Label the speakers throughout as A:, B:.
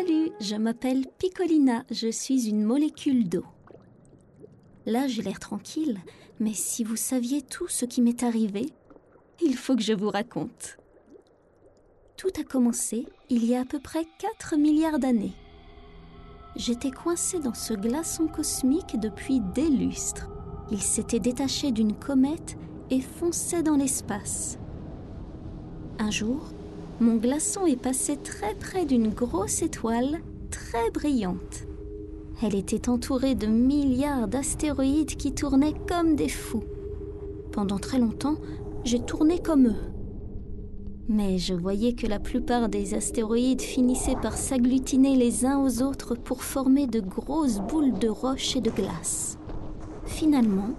A: Salut, je m'appelle Piccolina, je suis une molécule d'eau. Là, j'ai l'air tranquille, mais si vous saviez tout ce qui m'est arrivé, il faut que je vous raconte. Tout a commencé il y a à peu près 4 milliards d'années. J'étais coincée dans ce glaçon cosmique depuis des lustres. Il s'était détaché d'une comète et fonçait dans l'espace. Un jour, mon glaçon est passé très près d'une grosse étoile très brillante. Elle était entourée de milliards d'astéroïdes qui tournaient comme des fous. Pendant très longtemps, j'ai tourné comme eux. Mais je voyais que la plupart des astéroïdes finissaient par s'agglutiner les uns aux autres pour former de grosses boules de roche et de glace. Finalement,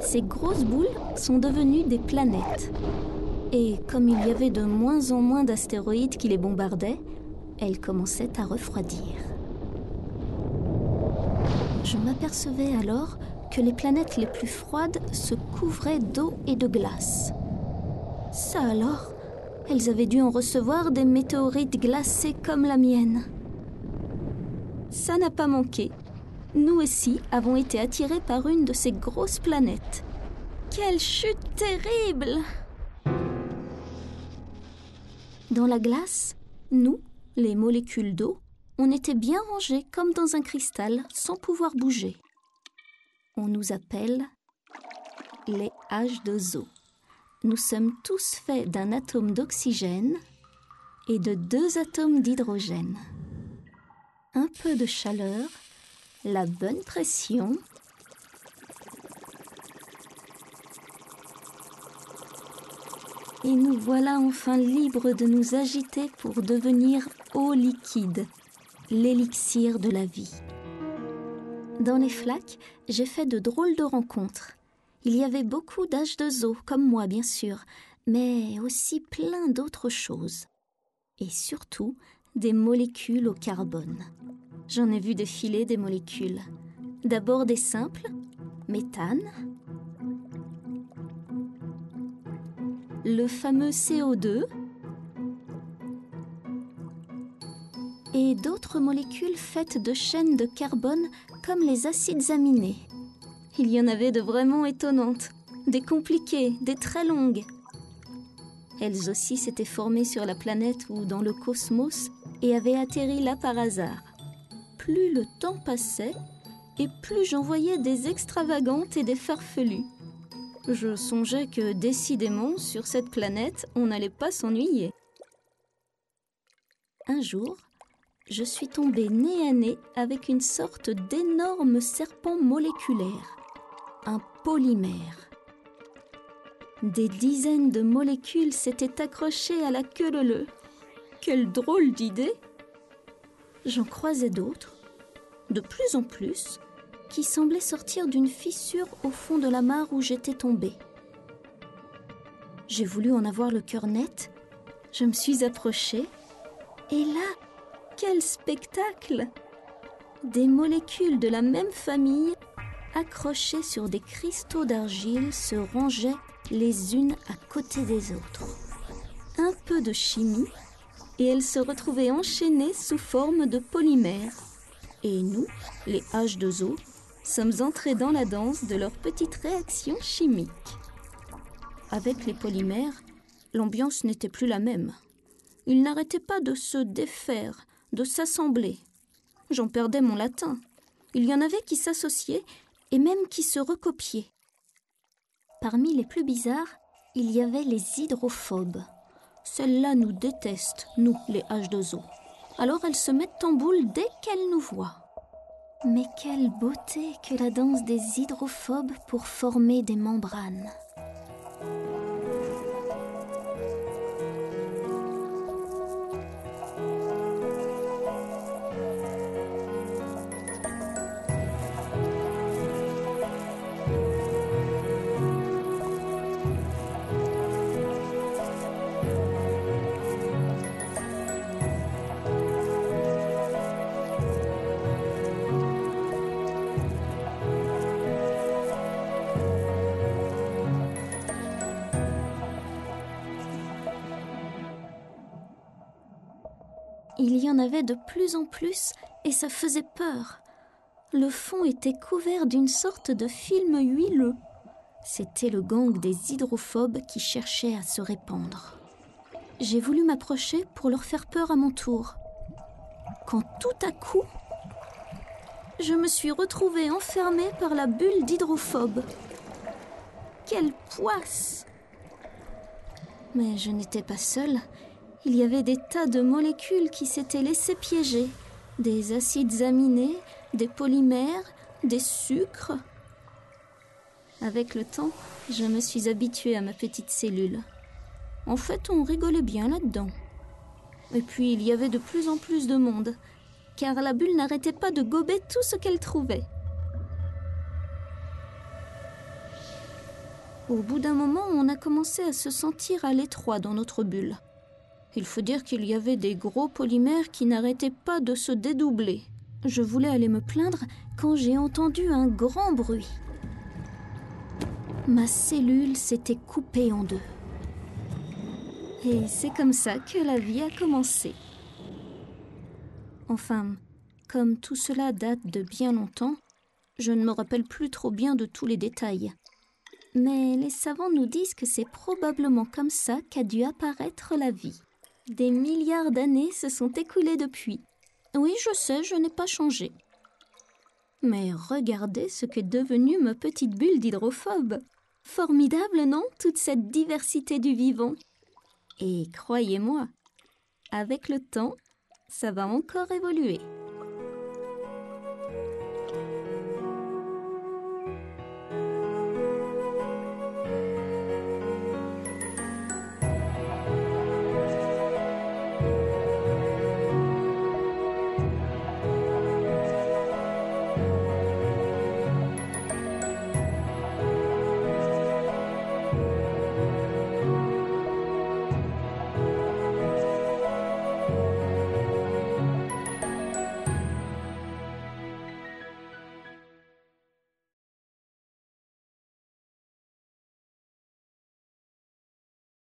A: ces grosses boules sont devenues des planètes. Et comme il y avait de moins en moins d'astéroïdes qui les bombardaient, elles commençaient à refroidir. Je m'apercevais alors que les planètes les plus froides se couvraient d'eau et de glace. Ça alors, elles avaient dû en recevoir des météorites glacées comme la mienne. Ça n'a pas manqué. Nous aussi avons été attirés par une de ces grosses planètes. Quelle chute terrible! Dans la glace, nous, les molécules d'eau, on était bien rangés comme dans un cristal sans pouvoir bouger. On nous appelle les H2O. Nous sommes tous faits d'un atome d'oxygène et de 2 atomes d'hydrogène. Un peu de chaleur, la bonne pression, et nous voilà enfin libres de nous agiter pour devenir eau liquide, l'élixir de la vie. Dans les flaques, j'ai fait de drôles de rencontres. Il y avait beaucoup d'H2O, comme moi bien sûr, mais aussi plein d'autres choses. Et surtout, des molécules au carbone. J'en ai vu défiler des molécules. D'abord des simples, méthane, le fameux CO2 et d'autres molécules faites de chaînes de carbone comme les acides aminés. Il y en avait de vraiment étonnantes, des compliquées, des très longues. Elles aussi s'étaient formées sur la planète ou dans le cosmos et avaient atterri là par hasard. Plus le temps passait et plus j'en voyais des extravagantes et des farfelues. Je songeais que, décidément, sur cette planète, on n'allait pas s'ennuyer. Un jour, je suis tombée nez à nez avec une sorte d'énorme serpent moléculaire, un polymère. Des dizaines de molécules s'étaient accrochées à la queue leu-leu. Quelle drôle d'idée! J'en croisais d'autres, de plus en plus, qui semblaient sortir d'une fissure au fond de la mare où j'étais tombée. J'ai voulu en avoir le cœur net, je me suis approchée, et là, quel spectacle! Des molécules de la même famille, accrochées sur des cristaux d'argile, se rangeaient les unes à côté des autres. Un peu de chimie, et elles se retrouvaient enchaînées sous forme de polymères. Et nous, les H2O, sommes entrés dans la danse de leurs petites réactions chimiques. Avec les polymères, l'ambiance n'était plus la même. Ils n'arrêtaient pas de se défaire, de s'assembler. J'en perdais mon latin. Il y en avait qui s'associaient et même qui se recopiaient. Parmi les plus bizarres, il y avait les hydrophobes. Celles-là nous détestent, nous, les H2O. Alors elles se mettent en boule dès qu'elles nous voient. Mais quelle beauté que la danse des hydrophobes pour former des membranes. Il y en avait de plus en plus et ça faisait peur. Le fond était couvert d'une sorte de film huileux. C'était le gang des hydrophobes qui cherchait à se répandre. J'ai voulu m'approcher pour leur faire peur à mon tour. Quand tout à coup, je me suis retrouvée enfermée par la bulle d'hydrophobe. Quelle poisse! Mais je n'étais pas seule. Il y avait des tas de molécules qui s'étaient laissées piéger. Des acides aminés, des polymères, des sucres. Avec le temps, je me suis habituée à ma petite cellule. En fait, on rigolait bien là-dedans. Et puis, il y avait de plus en plus de monde, car la bulle n'arrêtait pas de gober tout ce qu'elle trouvait. Au bout d'un moment, on a commencé à se sentir à l'étroit dans notre bulle. Il faut dire qu'il y avait des gros polymères qui n'arrêtaient pas de se dédoubler. Je voulais aller me plaindre quand j'ai entendu un grand bruit. Ma cellule s'était coupée en deux. Et c'est comme ça que la vie a commencé. Enfin, comme tout cela date de bien longtemps, je ne me rappelle plus trop bien de tous les détails. Mais les savants nous disent que c'est probablement comme ça qu'a dû apparaître la vie. Des milliards d'années se sont écoulées depuis. Oui, je sais, je n'ai pas changé. Mais regardez ce qu'est devenue ma petite bulle d'hydrophobe. Formidable, non, toute cette diversité du vivant. Et croyez-moi, avec le temps, ça va encore évoluer.